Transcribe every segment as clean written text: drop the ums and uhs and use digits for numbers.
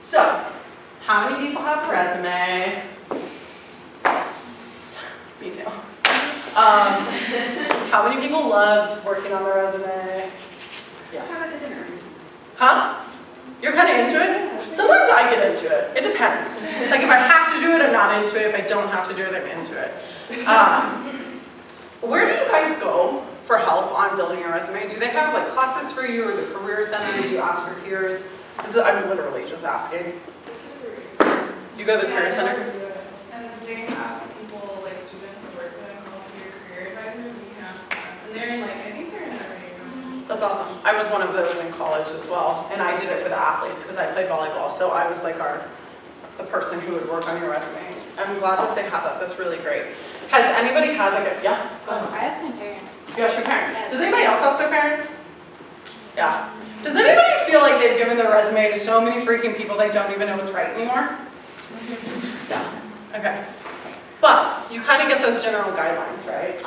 So, how many people have a resume? Yes, me too. How many people love working on their resume? Yeah. Huh? You're kind of into it? Sometimes I get into it. It depends. It's like if I have to do it, I'm not into it. If I don't have to do it, I'm into it. Where do you guys go for help on building your resume? Do they have like classes for you or the career center? Do you ask your peers? I'm literally just asking. You go to the career center? And they have people, like students that work with them, called your career advisors, you can ask them. And they're in like, I think they're in every. That's awesome. I was one of those in college as well, and I did it for the athletes because I played volleyball, so I was like the person who would work on your resume. I'm glad that they have that. That's really great. Has anybody had like a, yeah? Go ahead. I asked my parents. You asked your parents? Does anybody else ask their parents? Yeah. Does anybody feel like they've given their resume to so many freaking people they don't even know what's right anymore? Yeah. Okay. But you kind of get those general guidelines, right?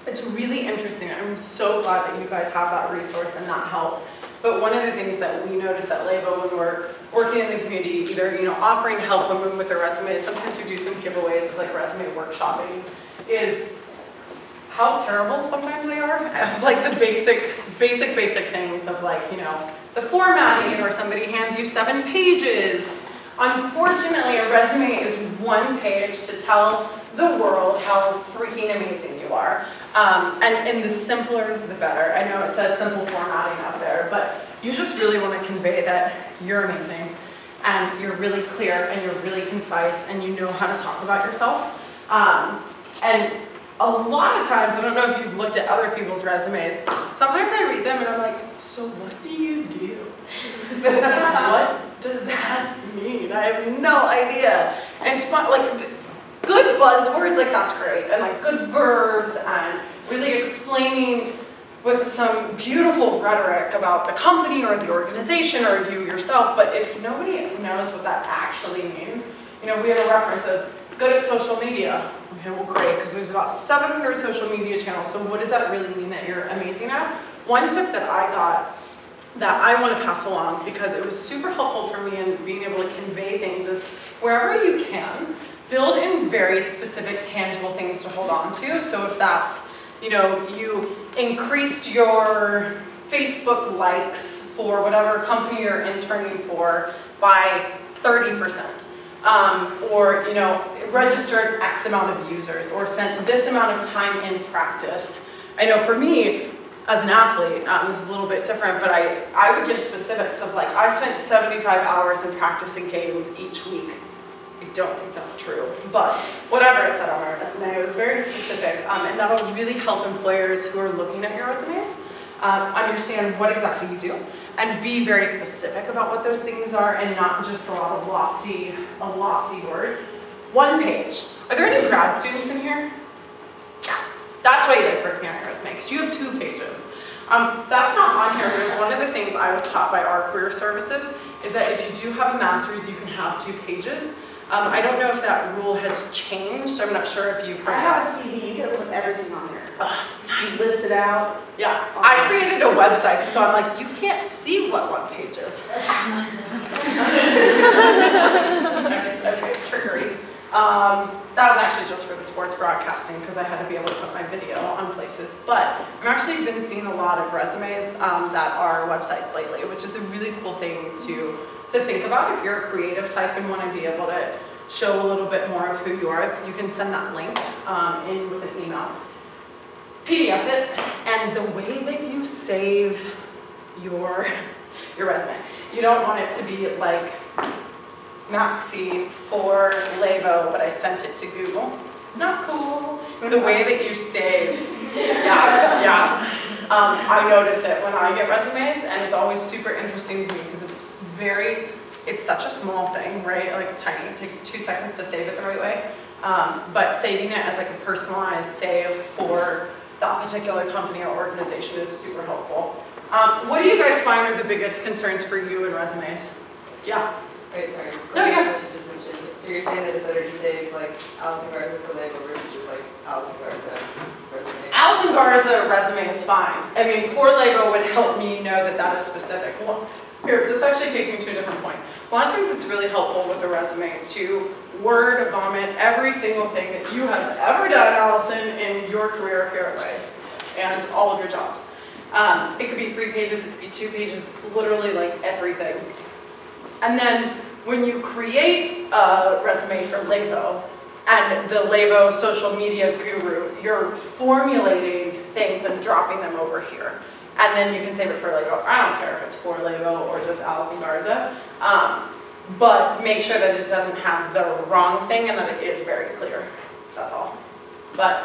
It's really interesting. I'm so glad that you guys have that resource and that help. But one of the things that we notice at Levo when we're working in the community, either offering help women with their resumes, sometimes we do some giveaways of like resume workshopping, is how terrible sometimes they are. Like the basic things of like, the formatting, or somebody hands you 7 pages. Unfortunately, a resume is 1 page to tell the world how freaking amazing you are. And the simpler, the better. I know it says simple formatting up there, but you just really want to convey that you're amazing, and you're really clear, and you're really concise, and you know how to talk about yourself. And a lot of times, I don't know if you've looked at other people's resumes, sometimes I read them and I'm like, so what do you do? What does that mean? I have no idea. And it's fun, like, good buzzwords, like that's great, and like good verbs, and really explaining with some beautiful rhetoric about the company or the organization or you yourself. But if nobody knows what that actually means, we have a reference of good at social media. Okay, well great, because there's about 700 social media channels, so what does that really mean that you're amazing at? One tip that I got that I want to pass along, because it was super helpful for me in being able to convey things, is wherever you can, build in very specific, tangible things to hold on to. So if that's, you increased your Facebook likes for whatever company you're interning for by 30%, or, registered X amount of users, or spent this amount of time in practice. I know for me, as an athlete, this is a little bit different, but I would give specifics of like, I spent 75 hours in practicing games each week. I don't think that's true, but whatever it said on our resume, it was very specific, and that'll really help employers who are looking at your resumes understand what exactly you do, and be very specific about what those things are, and not just a lot of lofty words. 1 page. Are there any grad students in here? Yes. That's why you like working on your resume, because you have 2 pages. That's not on here, but it's one of the things I was taught by our career services, is that if you do have a master's, you can have 2 pages. I don't know if that rule has changed. I'm not sure if you've heard that. I have a CD, you can put everything on there. Nice. List it out. Yeah, I created a website, so I'm like, you can't see what 1 page is. Okay, trickery. That was actually just for the sports broadcasting, because I had to be able to put my video on places. But I've actually been seeing a lot of resumes that are websites lately, which is a really cool thing to think about. If you're a creative type and want to be able to show a little bit more of who you are, you can send that link in with an email. PDF it, and the way that you save your resume, you don't want it to be like Maxi for Levo, but I sent it to Google. Not cool. The way that you save, yeah. I notice it when I get resumes, and it's always super interesting to me because it's such a small thing, right? Like tiny. It takes 2 seconds to save it the right way. But saving it as like a personalized save for that particular company or organization is super helpful. What do you guys find are the biggest concerns for you in resumes? Yeah. Wait, sorry. No, yeah. What you just mentioned. So you're saying that it's better to save like Allison Garza for Levo versus just like Allison Garza resume? Allison Garza resume is fine. I mean, for Levo would help me know that that is specific. Here, this actually takes me to a different point. A lot of times it's really helpful with a resume to word vomit every single thing that you have ever done, Allison, in your career here at Rice and all of your jobs. It could be 3 pages, it could be 2 pages, it's literally like everything. And then when you create a resume for Levo and the Levo social media guru, you're formulating things and dropping them over here. And then you can save it for Levo. I don't care if it's for Levo or just Allison Garza, but make sure that it doesn't have the wrong thing and that it is very clear. That's all. But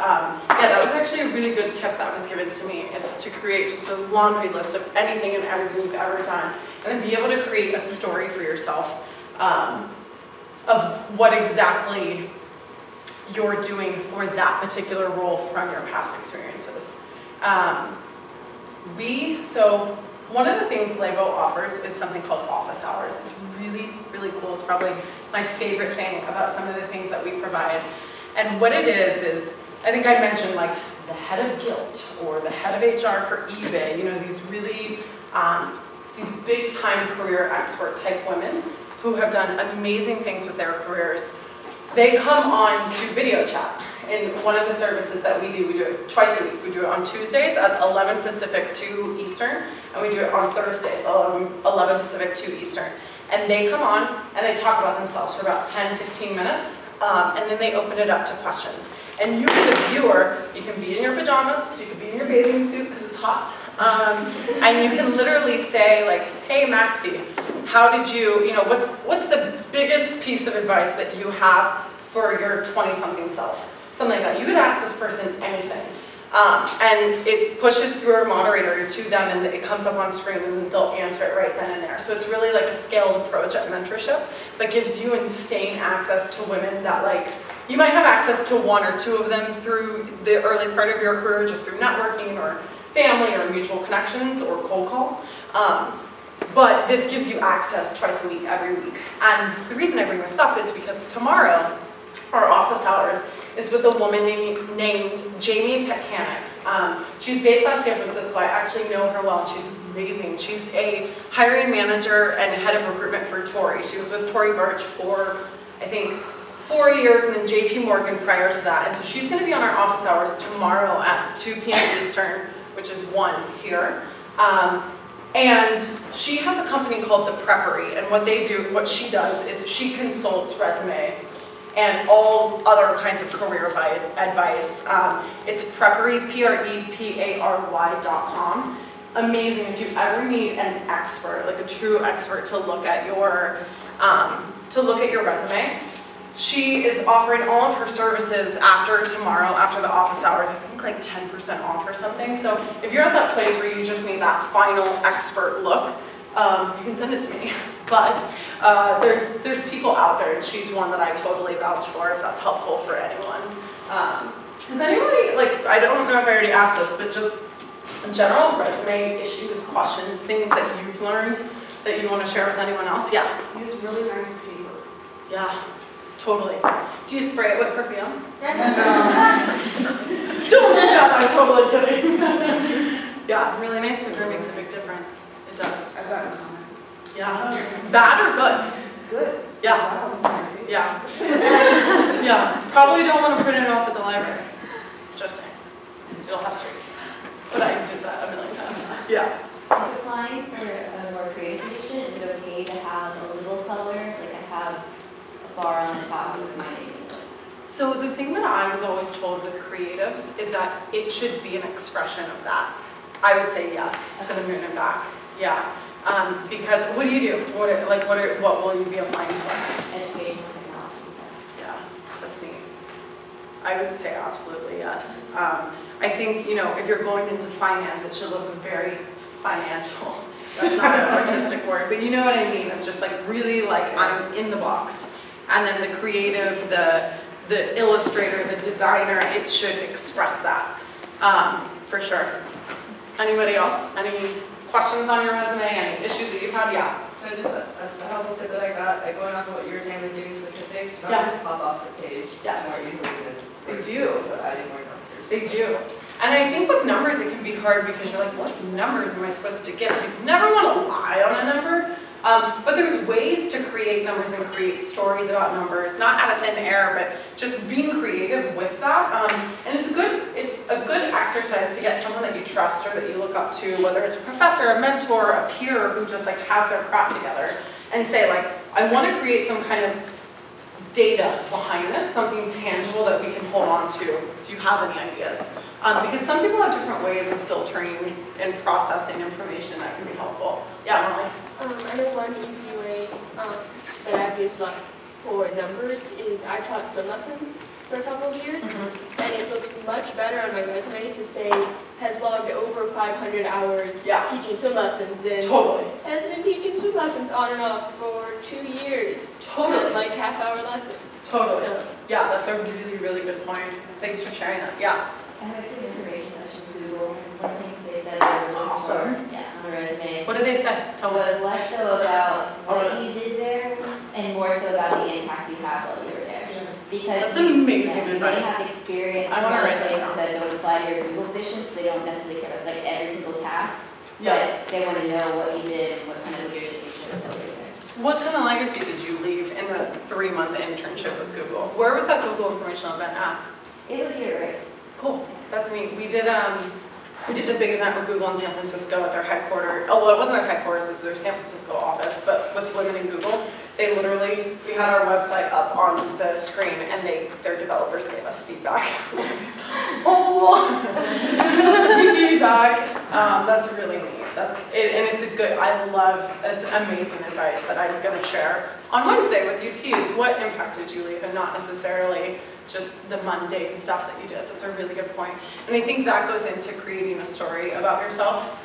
yeah, that was actually a really good tip that was given to me, is to create just a laundry list of anything and everything you've ever done, and then be able to create a story for yourself of what exactly you're doing for that particular role from your past experiences. So one of the things Levo offers is something called office hours. It's really, really cool. It's probably my favorite thing about some of the things that we provide. And what it is, I think I mentioned like the head of guilt or the head of HR for eBay, you know, these really, these big time career expert type women who have done amazing things with their careers. They come on to video chat. In one of the services that we do it twice a week. We do it on Tuesdays at 11 Pacific, 2 Eastern, and we do it on Thursdays, 11 Pacific, 2 Eastern. And they come on and they talk about themselves for about 10, 15 minutes, and then they open it up to questions. And you as a viewer, you can be in your pajamas, you can be in your bathing suit because it's hot, and you can literally say like, hey Maxie, how did you know, what's the biggest piece of advice that you have for your 20-something self? Something like that. You could ask this person anything. And it pushes through our moderator to them and it comes up on screen and they'll answer it right then and there. So it's really like a scaled approach at mentorship that gives you insane access to women that like, you might have access to 1 or 2 of them through the early part of your career, just through networking or family or mutual connections or cold calls. But this gives you access twice a week, every week. And the reason I bring this up is because tomorrow, our office hours is with a woman named Jamie Petcanics. She's based out of San Francisco. I actually know her well, and she's amazing. She's a hiring manager and head of recruitment for Tory. She was with Tory Burch for, I think, 4 years, and then JP Morgan prior to that. And so she's going to be on our office hours tomorrow at 2 p.m. Eastern, which is 1 here. And she has a company called The Preppery, and what she does is she consults resumes and all other kinds of career advice. It's Preppery, PREPARY.com. Amazing if you ever need an expert, like a true expert, to look at your resume. She is offering all of her services after tomorrow, after the office hours, I think like 10% off or something. So if you're at that place where you just need that final expert look, you can send it to me. But there's people out there, and she's one that I totally vouch for if that's helpful for anyone. Does anybody, like, I don't know if I already asked this, but just in general, resume issues, questions, things that you've learned that you want to share with anyone else? Yeah? Use really nice paper. Yeah, totally. Do you spray it with perfume? No. Don't do that, I'm totally kidding. Yeah, really nice paper makes a big difference. It does. I've gotten comments. Yeah. Bad or good? Good. Yeah. That was nice. Yeah. Yeah. Probably don't want to print it off at the library. Just saying. You'll have streaks. But I did that a million times. Yeah. If applying for a more creative position, is it okay to have a little color? Like I have a bar on the top with my name. So the thing that I was always told with creatives is that it should be an expression of that. I would say yes to the moon and back. Yeah. Because what do you do? What will you be applying for? Education, technology, stuff. Yeah, that's neat. I would say absolutely yes. I think, you know, if you're going into finance, it should look very financial. That's not an artistic word, but you know what I mean. It's just like really like I'm in the box. And then the creative, the illustrator, the designer, it should express that, for sure. Anybody else? Any questions on your resume? Any issues that you've had? Yeah. So that's a helpful tip that I got, like going off of what you were saying with giving specifics, Yeah. numbers pop off the page Yes. more easily than They do. so adding more numbers. They do. And I think with numbers it can be hard because you're like, what numbers am I supposed to give? You never want to lie on a number, but there's ways to create numbers and create stories about numbers, not out of thin air, but just being creative with that. And it's a good exercise to get someone that you trust or that you look up to, whether it's a professor, a mentor, a peer who just like has their crap together, and say like, I want to create some kind of data behind this, something tangible that we can hold on to. Do you have any ideas? Because some people have different ways of filtering and processing information that can be helpful. Yeah, Molly? I know one easy way that I've used like for numbers is I taught swim lessons for a couple of years, and it looks much better on my resume to say has logged over 500 hours teaching swim lessons than has been teaching swim lessons on and off for 2 years. Like half-hour lessons. So. Yeah, that's a really, really good point. Thanks for sharing that. Yeah. I went to the information section of Google, and one of the things they said they were looking for on the resume What did they say? Tell me. was less so about what you did there and more so about the impact you had while you were there. Because That's amazing you advice. may have experience I from wanna other write that places down. that don't apply to your Google positions. They don't necessarily care about like every single task, Yeah. but they want to know what you did and what kind of leadership you showed while you were there. What kind of legacy did you leave in the 3-month internship with Google? Where was that Google informational event at? It was your race. Cool. That's neat. We did a big event with Google in San Francisco at their headquarters. Oh, well, it wasn't their headquarters, it was their San Francisco office, but with women in Google, we had our website up on the screen, and their developers gave us feedback. Feedback. That's really neat. That's it, and it's it's amazing advice that I'm going to share on Wednesday with you too. Is what impact did you leave, and not necessarily just the mundane stuff that you did. That's a really good point. And I think that goes into creating a story about yourself,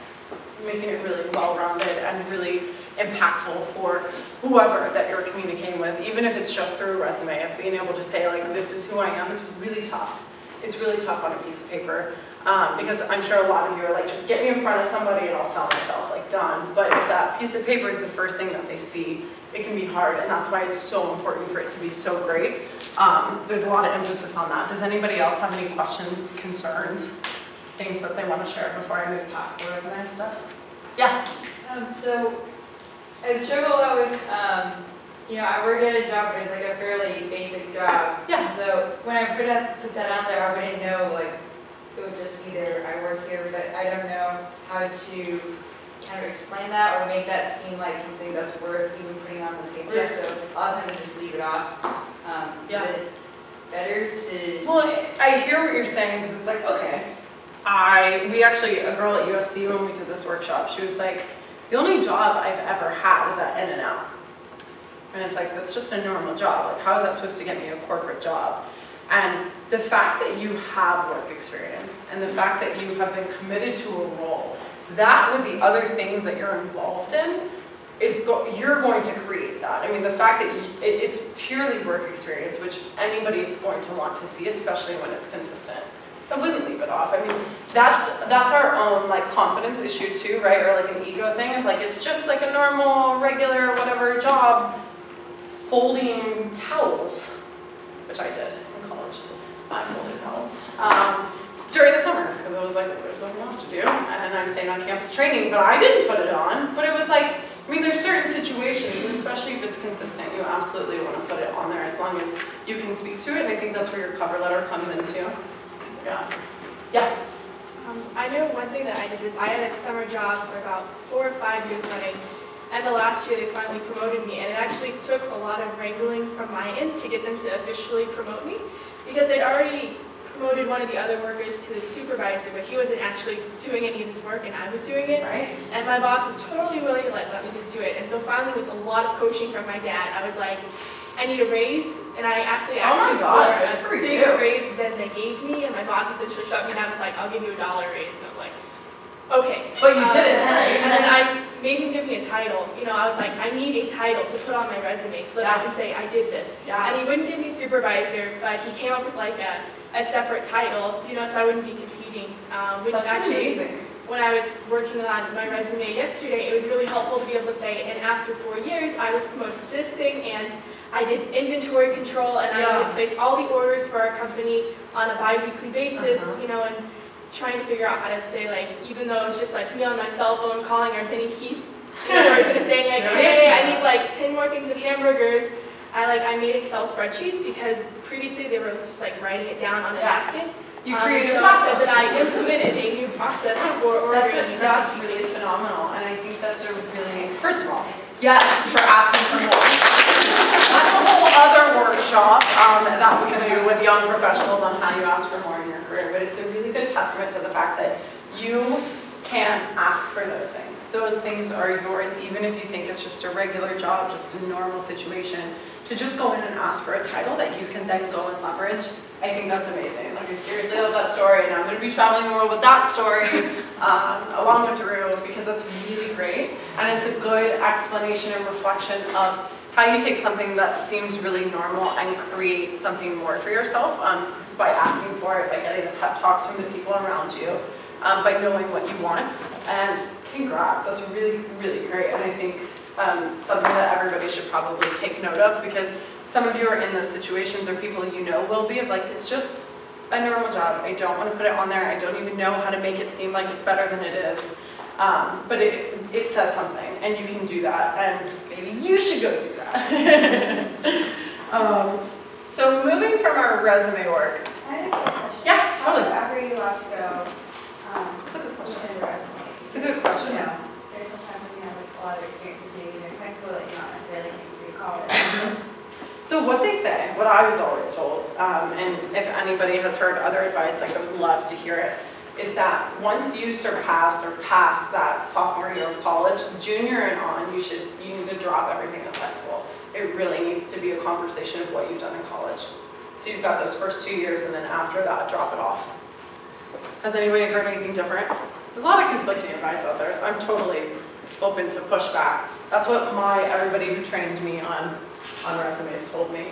making it really well-rounded and really impactful for whoever that you're communicating with, even if it's just through a resume, of being able to say like, this is who I am. It's really tough. It's really tough on a piece of paper, because I'm sure a lot of you are like, just get me in front of somebody and I'll sell myself, like done. But if that piece of paper is the first thing that they see, it can be hard, and that's why it's so important for it to be so great. There's a lot of emphasis on that. Does anybody else have any questions, concerns, things that they want to share before I move past the resume and stuff? Yeah? So I struggle a lot with, I work at a job, but it's like a fairly basic job. Yeah. And so when I put that out there, I wouldn't know, like, it would just be there, I work here, but I don't know how to kind of explain that or make that seem like something that's worth even putting on the paper. Yeah. So a lot of times I just leave it off. Yeah. Is it better to... Well, I hear what you're saying, because it's like, okay, a girl at USC, when we did this workshop, she was like, the only job I've ever had was at In-N-Out. And it's like, that's just a normal job. Like, how is that supposed to get me a corporate job? And the fact that you have work experience and the fact that you have been committed to a role, that with the other things that you're involved in, you're going to create that. I mean, the fact that it's purely work experience, which anybody's going to want to see, especially when it's consistent. I wouldn't leave it off. I mean, that's our own like confidence issue too, right? Or like an ego thing of like, it's just like a normal, regular, whatever job, folding towels, which I did in college. I folded towels. During the summers, because I was like, there's nothing else to do, and I'm staying on campus training, but I didn't put it on. But it was like, I mean, there's certain situations, especially if it's consistent, you absolutely want to put it on there as long as you can speak to it, and I think that's where your cover letter comes into. Yeah. Yeah. I know one thing that I did is I had a summer job for about 4 or 5 years running, and the last year they finally promoted me, and it actually took a lot of wrangling from my end to get them to officially promote me, because they'd already promoted one of the other workers to the supervisor, but he wasn't actually doing any of this work, and I was doing it. Right. And my boss was totally willing to let me just do it. And so finally, with a lot of coaching from my dad, I was like, I need a raise, and I asked Oh my God, good for a you. bigger raise than they gave me, and my boss essentially shut me down and was like, I'll give you $1 raise, and I was like, okay. But you did it, right? And then I made him give me a title. You know, I was like, I need a title to put on my resume so that I can say I did this. Yeah. And he wouldn't give me supervisor, but he came up with like a separate title, you know, so I wouldn't be competing, which That's actually, amazing. when I was working on my resume yesterday, it was really helpful to be able to say, and after 4 years, I was promoted to this thing, and I did inventory control, and I placed all the orders for our company on a bi-weekly basis, you know, and trying to figure out how to say, like, even though it's just like me on my cell phone calling our Penny Keith, person and saying like, hey, I need like 10 more things of hamburgers. I made Excel spreadsheets because previously they were just like writing it down on a napkin. You created so a process. I said that I implemented a new process for ordering. That's really phenomenal, and I think that's a really, first of all, yes, for asking for more. That's a whole other workshop that we can do with young professionals on how you ask for more in your career, but it's a really good testament to the fact that you can ask for those things. Those things are yours, even if you think it's just a regular job, just a normal situation. To just go in and ask for a title that you can then go and leverage, I think that's amazing. Like, I seriously love that story, and I'm going to be traveling the world with that story along with Drew, because that's really great. And it's a good explanation and reflection of how you take something that seems really normal and create something more for yourself by asking for it, by getting the pep talks from the people around you, by knowing what you want. And congrats, that's really, really great. And I think something that everybody should probably take note of, because some of you are in those situations, or people you know will be, of like, it's just a normal job. I don't want to put it on there. I don't even know how to make it seem like it's better than it is. But it says something, and you can do that, and maybe you should go do that. So moving from our resume work. I have a question. Yeah, totally. Wherever you want to go, It's a good question. in the resume. It's a good question. You know, there's sometimes when you have like a lot of experiences maybe in high school that you're not necessarily getting through college. So what they say, what I was always told, and if anybody has heard other advice, like I would love to hear it, is that once you surpass or pass that sophomore year of college, junior and on, you need to drop everything in high school. It really needs to be a conversation of what you've done in college. So you've got those first 2 years, and then after that, drop it off. Has anybody heard anything different? There's a lot of conflicting advice out there, so I'm totally open to pushback. That's what everybody who trained me on resumes told me.